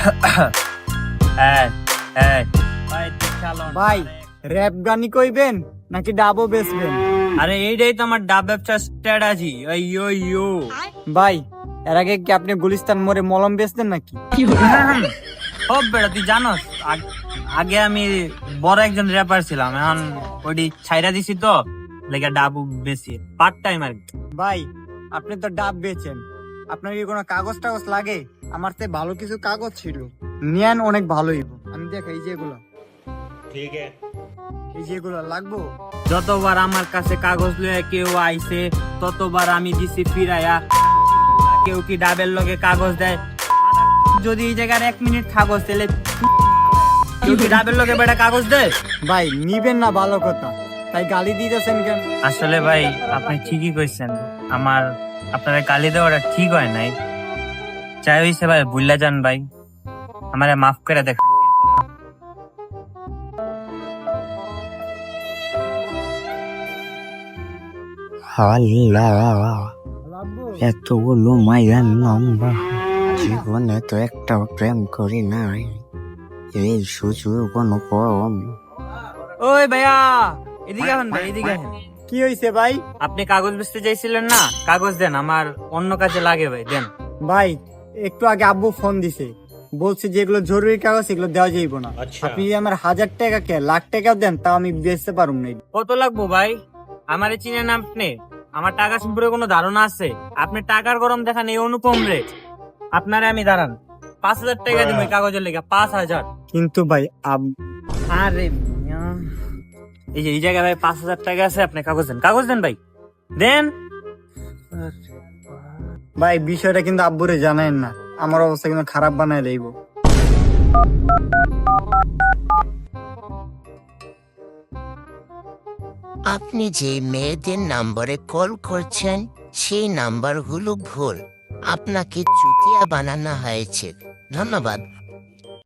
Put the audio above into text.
এই, এই, ভাই, তুই চালান। ভাই র‍্যাপ গানি কইবেন নাকি ডাবও বেচবেন? আরে এইটাই তো আমার ডাব ব্যবসার স্ট্র্যাটেজি। ইয়ো ইয়ো। ভাই এর আগে কি আপনি গুলিস্তান মোড়ে মলম বেচতেন নাকি? ও বেটা, তুই জানোস আগে আমি বড় একজন র্যাপার ছিলাম, এখন ওইটি ছাইরা দিছি তো লেগে ডাবু বেশি পার্ট টাইম আর কি। ভাই আপনি তো ডাব বেচেন, আপনার কি কোনো কাগজ টাগজ লাগে? আমার তো ভালো কিছু কাগজ ছিল, নিয়েন, অনেক ভালো হইব। আমি দেখাই যেগুলো, ঠিক আছে, এই যেগুলো লাগবো। যতবার আমার কাছে কাগজ লয়ে কেউ আইছে ততবার আমি দিছি ফিরাইয়া। কেউ কি ডাবের লগে কাগজ দেয়? যদি এই জায়গার 1 মিনিট কাগজ দিলে কেউ কি ডাবের লগে বেটা কাগজ দেয়? ভাই নিবেন না ভালো কথা, তাই গালি দিতেছেন কেন? আসলে ভাই আপনি ঠিকই কইছেন, আপনারা গালি দেওয়াটা ঠিক হয় নাই। চাই হইছে ভাই, ভুললা যান ভাই, আমারে মাফ করে দেখ। লাগবো? এতগুলো মাইয়ার নম্বর জীবনে তো একটাও প্রেম করি নাই, এই সুযোগ কোনো কম। ওই ভাইয়া, এদিকে আসেন ভাই, এদিকে আসেন। কি হইছে ভাই? আপনি কাগজ বেচতে চাইছিলেন না, কাগজ দেন, আমার অন্য কাজে লাগে ভাই, দেন। ভাই একটু আগে আব্বু ফোন দিছে, বলছে যেগুলো জরুরি কাগজ এগুলো দেওয়া যাইব না। আপনি যদি আমার 1000 টাকা কে লাখ টাকাও দেন তাও আমি বেচতে পারুম না। কত লাগবো ভাই? আমারে চিনেন আপনি? আমার টাকা সম্পর্কে কোনো ধারণা আছে? আপনি টাকার গরম দেখান এই অনুপম রে। আপনারে আমি দাঁড়ান 5000 টাকা দিব এই কাগজের লেগে, 5000। কিন্তু ভাই আরে মিয়া, এই যে এই জায়গায় ভাই 5000 টাকা আছে, আপনি কাগজ দেন, কাগজ দেন ভাই, দেন। ভাই বিষয়টা কিন্তু আব্বুরে জানায়েন না, আমার অবস্থা কিন্তু খারাপ বানায় লইব। আপনি যে মেয়েদের নম্বরে কল করছেন সেই নাম্বারগুলো ভুল, আপনাকে চুতিয়া বানানো হয়েছে। ধন্যবাদ।